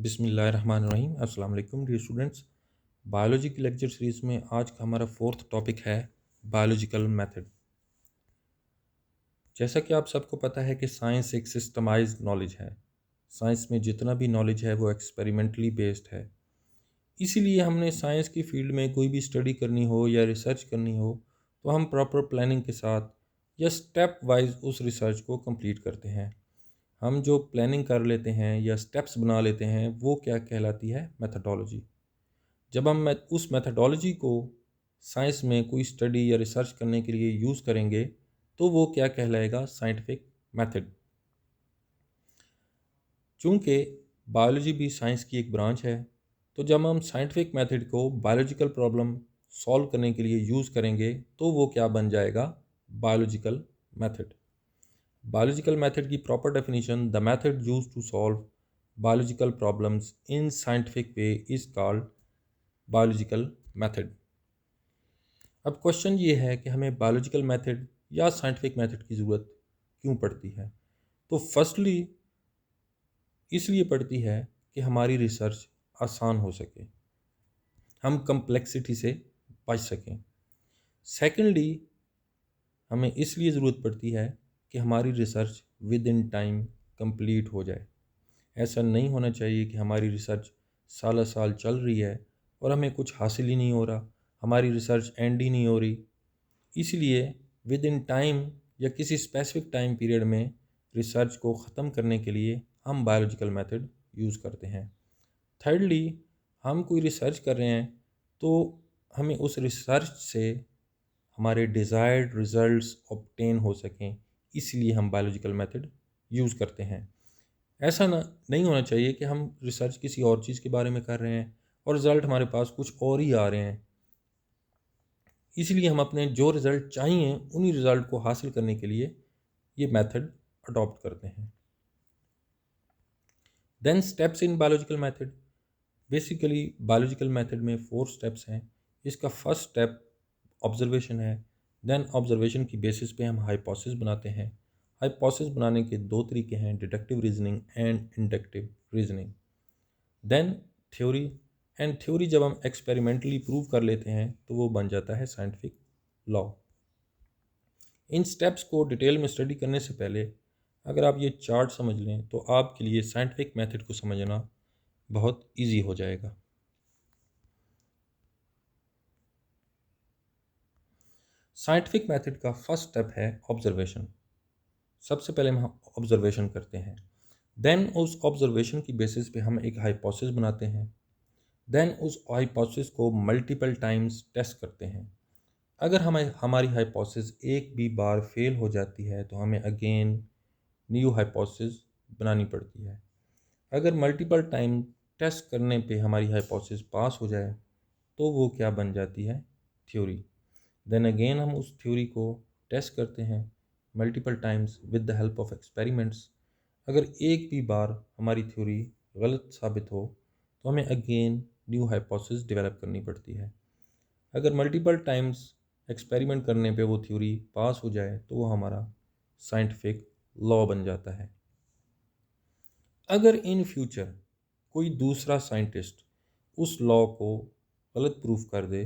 बिस्मिल्लाहिर्रहमानिर्रहीम। अस्सलाम वालेकुम डियर स्टूडेंट्स। बायोलॉजी की लेक्चर सीरीज़ में आज का हमारा फोर्थ टॉपिक है बायोलॉजिकल मेथड। जैसा कि आप सबको पता है कि साइंस एक सिस्टमाइज्ड नॉलेज है। साइंस में जितना भी नॉलेज है वो एक्सपेरिमेंटली बेस्ड है। इसीलिए हमने साइंस की फील्ड में कोई भी स्टडी करनी हो या रिसर्च करनी हो तो हम प्रॉपर प्लानिंग के साथ या स्टेप वाइज उस रिसर्च को कंप्लीट करते हैं। हम जो प्लानिंग कर लेते हैं या स्टेप्स बना लेते हैं वो क्या कहलाती है? मेथडोलॉजी। जब हम उस मेथडोलॉजी को साइंस में कोई स्टडी या रिसर्च करने के लिए यूज़ करेंगे तो वो क्या कहलाएगा? Scientific method. चूँकि बायोलॉजी भी साइंस की एक ब्रांच है, तो जब हम साइंटिफिक मेथड को बायोलॉजिकल प्रॉब्लम सॉल्व करने के लिए यूज़ करेंगे तो वो क्या बन जाएगा? Biological method. बायोलॉजिकल मेथड की proper definition: the method use to solve biological problems in scientific way is called biological method. अब क्वेश्चन ये है कि हमें बायोलॉजिकल मेथड या साइंटिफिक मेथड की ज़रूरत क्यों पड़ती है? तो फर्स्टली इसलिए पड़ती है कि हमारी रिसर्च आसान हो सके, हम कम्प्लेक्सिटी से बच सकें। सेकेंडली हमें इसलिए ज़रूरत पड़ती है कि हमारी research with in time complete हो जाए। ऐसा नहीं होना चाहिए कि हमारी रिसर्च साल साल चल रही है और हमें कुछ हासिल ही नहीं हो रहा, हमारी रिसर्च एंड ही नहीं हो रही। इसलिए विद इन टाइम या किसी स्पेसिफिक टाइम पीरियड में रिसर्च को ख़त्म करने के लिए हम बायोलॉजिकल मेथड यूज़ करते हैं। थर्डली, हम कोई रिसर्च कर रहे हैं तो हमें उस रिसर्च से हमारे डिज़ायर्ड रिजल्ट्स ऑब्टेन हो सकें, इसलिए हम बायोलॉजिकल मेथड यूज़ करते हैं। ऐसा ना नहीं होना चाहिए कि हम रिसर्च किसी और चीज़ के बारे में कर रहे हैं और रिज़ल्ट हमारे पास कुछ और ही आ रहे हैं। इसलिए हम अपने जो रिज़ल्ट चाहिए उन्हीं रिज़ल्ट को हासिल करने के लिए ये मेथड अडॉप्ट करते हैं। Then steps in biological method. Basically biological method में 4 स्टेप्स हैं। इसका फर्स्ट स्टेप ऑब्जर्वेशन है। देन ऑब्जर्वेशन की बेसिस पे हम हाइपोथेसिस बनाते हैं। हाइपोथेसिस बनाने के 2 तरीके हैं: deductive reasoning and inductive reasoning. Then theory. And theory जब हम एक्सपेरिमेंटली प्रूव कर लेते हैं तो वो बन जाता है साइंटिफिक लॉ। इन स्टेप्स को डिटेल में स्टडी करने से पहले अगर आप ये चार्ट समझ लें तो आपके लिए साइंटिफिक मेथड को समझना बहुत इजी हो जाएगा। साइंटिफिक मेथड का फर्स्ट स्टेप है ऑब्जर्वेशन। सबसे पहले हम ऑब्जर्वेशन करते हैं। देन उस ऑब्जर्वेशन की बेसिस पे हम एक हाइपोथेसिस बनाते हैं। देन उस हाइपोथेसिस को मल्टीपल टाइम्स टेस्ट करते हैं। अगर हमारी हाइपोथेसिस एक भी बार फेल हो जाती है तो हमें अगेन न्यू हाइपोथेसिस बनानी पड़ती है। अगर मल्टीपल टाइम टेस्ट करने पे हमारी हाइपोथेसिस पास हो जाए तो वो क्या बन जाती है? थ्योरी। देन अगेन हम उस थ्योरी को टेस्ट करते हैं multiple times with the help of experiments. अगर एक भी बार हमारी थ्योरी गलत साबित हो तो हमें अगेन न्यू हाइपोथेसिस डेवलप करनी पड़ती है। अगर मल्टीपल टाइम्स एक्सपेरिमेंट करने पे वो थ्योरी पास हो जाए तो वो हमारा साइंटिफिक लॉ बन जाता है। अगर इन फ्यूचर कोई दूसरा साइंटिस्ट उस लॉ को गलत प्रूफ कर दे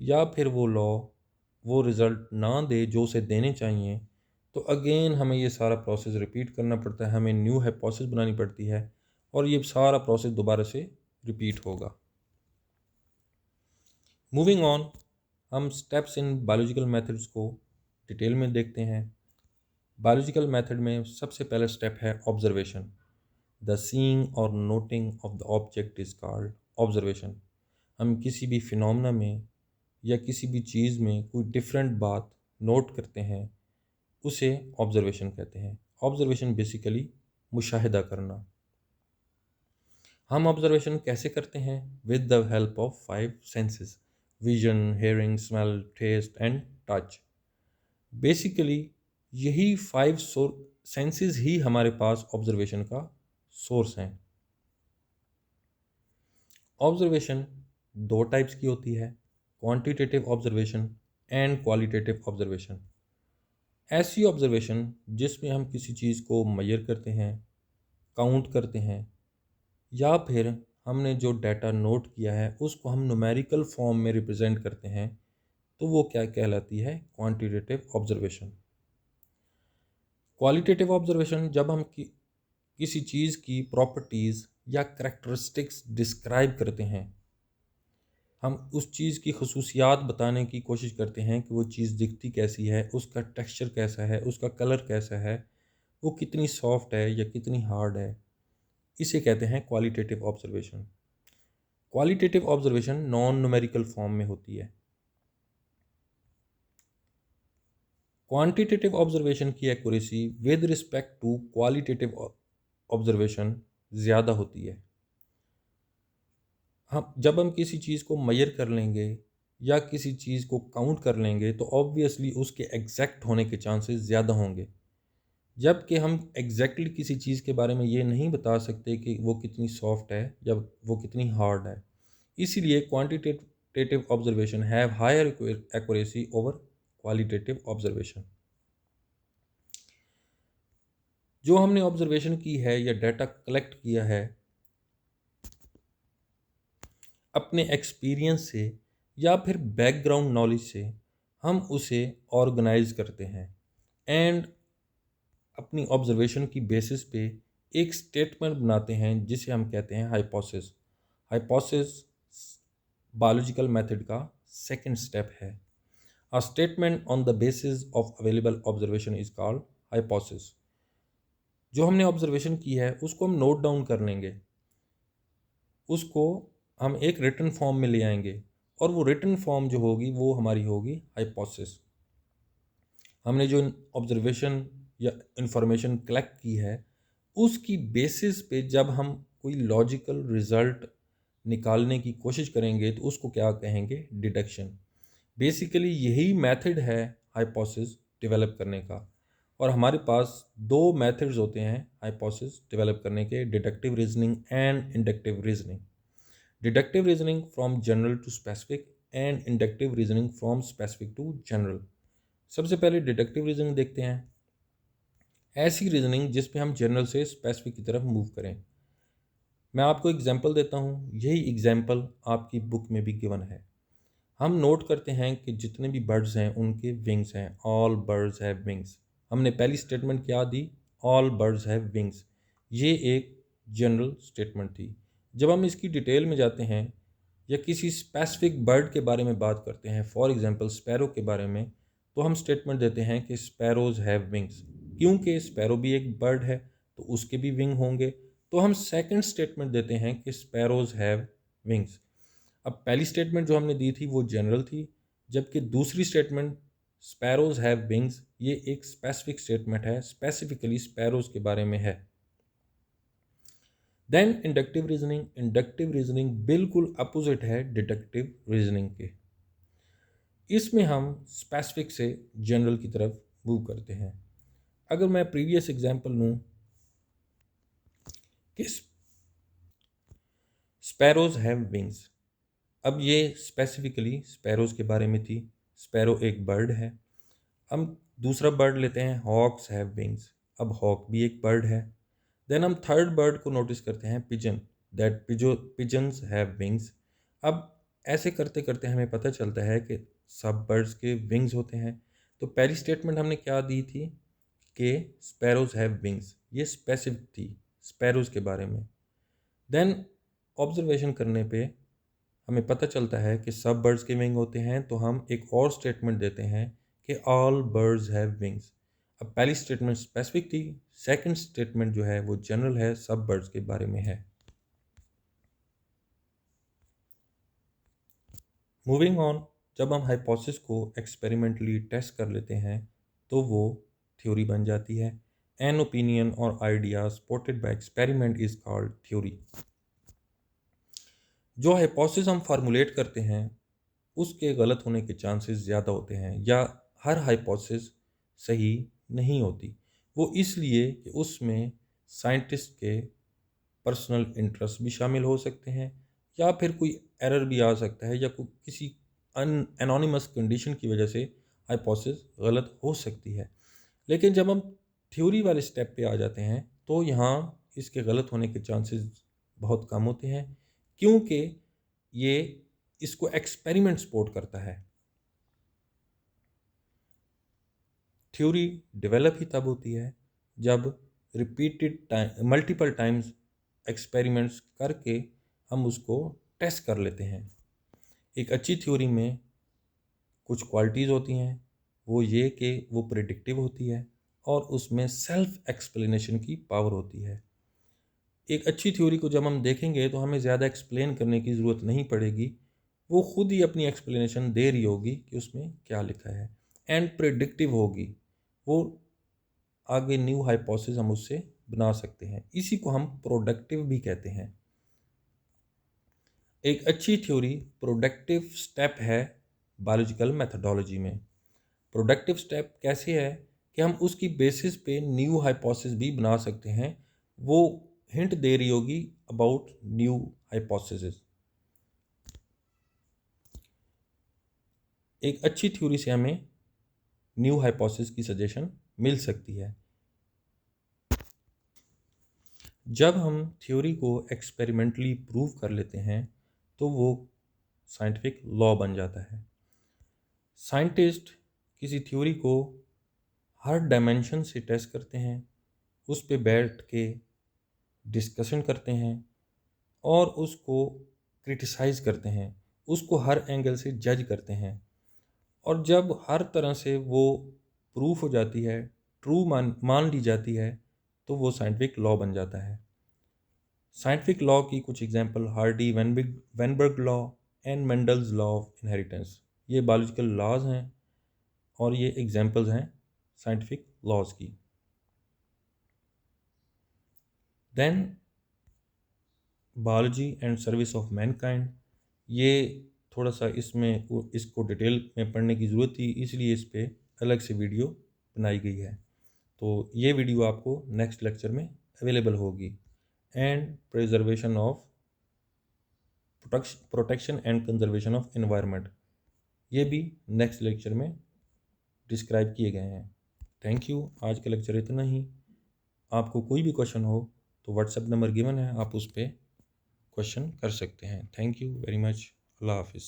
या फिर वो लॉ वो रिज़ल्ट ना दे जो उसे देने चाहिए तो अगेन हमें ये सारा प्रोसेस रिपीट करना पड़ता है, हमें न्यू हाइपोथेसिस बनानी पड़ती है और ये सारा प्रोसेस दोबारा से रिपीट होगा। मूविंग ऑन, हम स्टेप्स इन बायोलॉजिकल मेथड्स को डिटेल में देखते हैं। बायोलॉजिकल मेथड में सबसे पहला स्टेप है ऑब्जर्वेशन। द सीइंग और noting of the object is called observation. हम किसी भी फिनोमेना में या किसी भी चीज़ में कोई डिफरेंट बात नोट करते हैं उसे ऑब्जर्वेशन कहते हैं। ऑब्जर्वेशन बेसिकली मुशाहिदा करना। हम ऑब्जर्वेशन कैसे करते हैं? With the help of 5 senses: vision, hearing, smell, taste and touch. Basically यही 5 सेंसेस ही हमारे पास ऑब्जर्वेशन का सोर्स हैं। ऑब्जर्वेशन 2 टाइप्स की होती है: quantitative observation and qualitative observation. ऐसी ऑब्जर्वेशन जिसमें हम किसी चीज़ को मेजर करते हैं, काउंट करते हैं या फिर हमने जो डाटा नोट किया है उसको हम न्यूमेरिकल फॉर्म में रिप्रेजेंट करते हैं, तो वो क्या कहलाती है? Quantitative observation. क्वालिटेटिव ऑब्जर्वेशन जब हम किसी चीज़ की प्रॉपर्टीज़ या करेक्टरिस्टिक्स डिस्क्राइब करते हैं, हम उस चीज़ की खसूसियात बताने की कोशिश करते हैं कि वो चीज़ दिखती कैसी है, उसका टेक्सचर कैसा है, उसका कलर कैसा है, वो कितनी सॉफ्ट है या कितनी हार्ड है। इसे कहते हैं qualitative observation. Qualitative observation non numerical form में होती है। क्वांटिटेटिव ऑब्जर्वेशन की accuracy with respect to qualitative observation ज़्यादा होती है। जब हम किसी चीज़ को मेजर कर लेंगे या किसी चीज़ को काउंट कर लेंगे तो ऑब्वियसली उसके एग्जैक्ट होने के चांसेस ज़्यादा होंगे, जबकि हम एग्जैक्टली किसी चीज़ के बारे में ये नहीं बता सकते कि वो कितनी सॉफ्ट है या वो कितनी हार्ड है। इसीलिए quantitative observation have higher accuracy over qualitative observation. जो हमने ऑब्जर्वेशन की है या डाटा कलेक्ट किया है अपने एक्सपीरियंस से या फिर बैकग्राउंड नॉलेज से, हम उसे ऑर्गेनाइज करते हैं एंड अपनी ऑब्जर्वेशन की बेसिस पे एक स्टेटमेंट बनाते हैं जिसे हम कहते हैं हाइपोथेसिस। हाइपोथेसिस बायोलॉजिकल मेथड का सेकंड स्टेप है। A statement on the basis of available observation is called hypothesis. जो हमने ऑब्जर्वेशन की है उसको हम नोट डाउन कर लेंगे, उसको हम एक रिटन फॉर्म में ले आएंगे और वो रिटन फॉर्म जो होगी वो हमारी होगी हाइपोथेसिस। हमने जो ऑब्जर्वेशन या इंफॉर्मेशन कलेक्ट की है उसकी बेसिस पे जब हम कोई लॉजिकल रिजल्ट निकालने की कोशिश करेंगे तो उसको क्या कहेंगे? डिडक्शन। बेसिकली यही मेथड है हाइपोथेसिस डेवलप करने का। और हमारे पास दो मेथड्स होते हैं हाइपोथेसिस डेवलप करने के, deductive reasoning and inductive reasoning. Deductive reasoning from general to specific and inductive reasoning from specific to general. सबसे पहले डिडक्टिव रीजनिंग देखते हैं। ऐसी रीजनिंग जिसमें हम जनरल से स्पेसिफिक की तरफ मूव करें। मैं आपको एग्जांपल देता हूँ, यही एग्जांपल आपकी बुक में भी गिवन है। हम नोट करते हैं कि जितने भी बर्ड्स हैं उनके विंग्स हैं, ऑल बर्ड्स हैव विंग्स। हमने पहली स्टेटमेंट क्या दी? All birds have wings. ये एक जनरल स्टेटमेंट थी। जब हम इसकी डिटेल में जाते हैं या किसी स्पेसिफिक बर्ड के बारे में बात करते हैं, फॉर एग्जांपल स्पैरो के बारे में, तो हम स्टेटमेंट देते हैं कि स्पैरोज हैव विंग्स। क्योंकि स्पैरो भी एक बर्ड है तो उसके भी विंग होंगे, तो हम सेकंड स्टेटमेंट देते हैं कि स्पैरोज हैव विंग्स। अब पहली स्टेटमेंट जो हमने दी थी वो जनरल थी, जबकि दूसरी स्टेटमेंट स्पैरोज हैव विंग्स ये एक स्पेसिफिक स्टेटमेंट है, स्पेसिफिकली स्पैरोज के बारे में है। देन इंडक्टिव रीजनिंग बिल्कुल अपोजिट है डिडक्टिव रीजनिंग के। इसमें हम स्पेसिफिक से जनरल की तरफ मूव करते हैं। अगर मैं प्रीवियस एग्जांपल लूँ कि स्पैरोज हैव विंग्स, अब ये स्पेसिफिकली स्पैरोज के बारे में थी। स्पैरो एक बर्ड है। हम दूसरा बर्ड लेते हैं, हॉक्स हैव विंग्स। अब हॉक भी एक बर्ड है। देन हम थर्ड बर्ड को नोटिस करते हैं, pigeon, that pigeons have wings. अब ऐसे करते करते हमें पता चलता है कि सब बर्ड्स के विंग्स होते हैं। तो पहली स्टेटमेंट हमने क्या दी थी कि स्पैरोज हैव विंग्स, ये स्पेसिफिक थी स्पैरोज के बारे में। देन ऑब्जर्वेशन करने पे हमें पता चलता है कि सब बर्ड्स के विंग होते हैं, तो हम एक और स्टेटमेंट देते हैं कि ऑल बर्ड्स हैव विंग्स। अब पहली स्टेटमेंट स्पेसिफिक थी, सेकंड स्टेटमेंट जो है वो जनरल है, सब बर्ड्स के बारे में है। मूविंग ऑन, जब हम हाइपोथेसिस को एक्सपेरिमेंटली टेस्ट कर लेते हैं तो वो थ्योरी बन जाती है। एन ओपिनियन और idea supported by experiment is called theory. जो हाइपोथेसिस हम फार्मूलेट करते हैं उसके गलत होने के चांसेस ज़्यादा होते हैं, या हर हाइपोथेसिस सही नहीं होती। वो इसलिए कि उसमें साइंटिस्ट के पर्सनल इंटरेस्ट भी शामिल हो सकते हैं, या फिर कोई एरर भी आ सकता है, या कोई किसी एनोनिमस कंडीशन की वजह से हाइपोथेसिस गलत हो सकती है। लेकिन जब हम थ्योरी वाले स्टेप पे आ जाते हैं तो यहाँ इसके गलत होने के चांसेस बहुत कम होते हैं, क्योंकि ये इसको एक्सपेरिमेंट सपोर्ट करता है। थ्योरी डेवलप ही तब होती है जब repeated time multiple times experiments करके हम उसको टेस्ट कर लेते हैं। एक अच्छी थ्योरी में कुछ क्वालिटीज़ होती हैं, वो ये कि वो प्रिडिक्टिव होती है और उसमें सेल्फ एक्सप्लेनेशन की पावर होती है। एक अच्छी थ्योरी को जब हम देखेंगे तो हमें ज़्यादा एक्सप्लेन करने की ज़रूरत नहीं पड़ेगी, वो खुद ही अपनी एक्सप्लेनेशन दे रही होगी कि उसमें क्या लिखा है, एंड प्रिडिक्टिव होगी। वो आगे न्यू हाइपोथेसिस हम उससे बना सकते हैं। इसी को हम प्रोडक्टिव भी कहते हैं। एक अच्छी थ्योरी प्रोडक्टिव स्टेप है बायोलॉजिकल मेथडोलॉजी में। प्रोडक्टिव स्टेप कैसे है कि हम उसकी बेसिस पे न्यू हाइपोथेसिस भी बना सकते हैं। वो हिंट दे रही होगी अबाउट न्यू हाइपोथेसिस। एक अच्छी थ्योरी से हमें न्यू हाइपोथेसिस की सजेशन मिल सकती है। जब हम थ्योरी को एक्सपेरिमेंटली प्रूव कर लेते हैं तो वो साइंटिफिक लॉ बन जाता है। साइंटिस्ट किसी थ्योरी को हर डायमेंशन से टेस्ट करते हैं, उस पे बैठ के डिस्कशन करते हैं और उसको क्रिटिसाइज़ करते हैं, उसको हर एंगल से जज करते हैं। और जब हर तरह से वो प्रूफ हो जाती है, ट्रू मान मान ली जाती है, तो वो साइंटिफिक लॉ बन जाता है। साइंटिफिक लॉ की कुछ example Hardy Weinberg law and Mendel's law of inheritance, ये बायोलॉजिकल लॉज हैं और ये एग्जांपल्स हैं साइंटिफिक लॉज की। Then biology and service of mankind, ये थोड़ा सा इसको डिटेल में पढ़ने की ज़रूरत थी, इसलिए इस पर अलग से वीडियो बनाई गई है। तो ये वीडियो आपको नेक्स्ट लेक्चर में अवेलेबल होगी। And preservation of protection and conservation of environment, ये भी नेक्स्ट लेक्चर में डिस्क्राइब किए गए हैं। Thank you. आज का लेक्चर इतना ही। आपको कोई भी क्वेश्चन हो तो व्हाट्सएप नंबर गिवन है, आप उस पर क्वेश्चन कर सकते हैं। Thank you very much. अल्लाह हाफिज़।